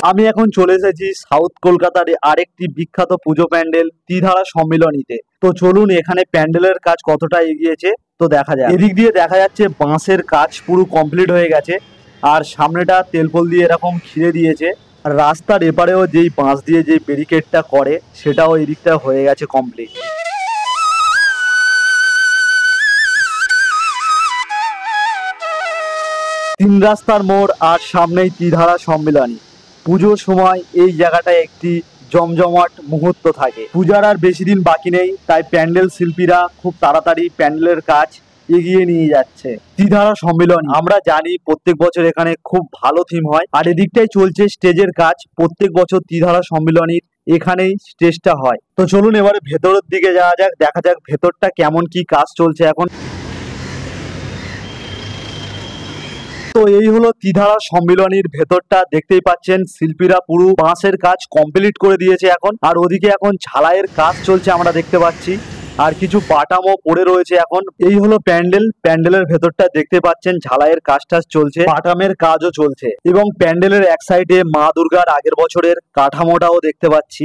আমি এখন চলে এসেছি সাউথ কলকাতার আরেকটি বিখ্যাত পুজো প্যান্ডেল ত্রিধারা সম্মিলনীতে। তো চলুন এখানে প্যান্ডেলের কাজ কতটা এগিয়েছে তো দেখা যায়। এদিক দিয়ে দেখা যাচ্ছে বাঁশের কাজ পুরো কমপ্লিট হয়ে গেছে, আর সামনেটা তেলপল দিয়ে এরকম ঘিরে দিয়েছে। আর রাস্তার এপারেও যেই বাঁশ দিয়ে যে ব্যারিকেডটা করে সেটাও এদিকটা হয়ে গেছে কমপ্লিট। তিন রাস্তার মোড় আর সামনেই ত্রিধারা সম্মিলনী। পুজোর সময় এই জায়গাটায় একটি জমজমাট মুহূর্ত থাকে। পূজার আর বেশি দিন বাকি নেই, তাই প্যান্ডেল শিল্পীরা খুব তাড়াতাড়ি প্যান্ডেলের কাজ এগিয়ে নিয়ে যাচ্ছে। ত্রিধারা সম্মিলন আমরা জানি প্রত্যেক বছর এখানে খুব ভালো থিম হয়, আর এদিকটাই চলছে স্টেজের কাজ। প্রত্যেক বছর ত্রিধারা সম্মিলনীর এখানেই স্টেজটা হয়। তো চলুন এবারে ভেতরের দিকে যাওয়া যাক, দেখা যাক ভেতরটা কেমন কি কাজ চলছে এখন। তো এই হলো ত্রিধারা সম্মিলনীর ভেতরটা, দেখতেই পাচ্ছেন শিল্পীরা পুরো বাঁশের কাজ কমপ্লিট করে দিয়েছে এখন। আর ওদিকে এখন ঝালাইয়ের কাজ চলছে আমরা দেখতে পাচ্ছি, আর কিছু বাটামও পড়ে রয়েছে এখন। এই হলো প্যান্ডেল, প্যান্ডেলের ভেতরটা দেখতে পাচ্ছেন ঝালাইয়ের কাজ টাজ চলছে, বাটামের কাজও চলছে, এবং প্যান্ডেলের এক সাইডে মা দুর্গার আগের বছরের কাঠামোটাও দেখতে পাচ্ছি।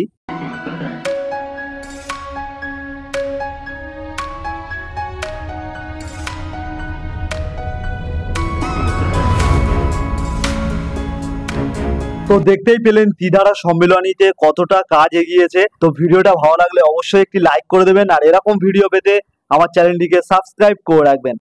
তো দেখতেই পেলেন ত্রিধারা সম্মিলনীতে কতটা কাজ এগিয়েছে। তো ভিডিওটা ভালো লাগলে অবশ্যই একটি লাইক করে দেবেন, আর এরকম ভিডিও পেতে আমার চ্যানেলটিকে সাবস্ক্রাইব করে রাখবেন।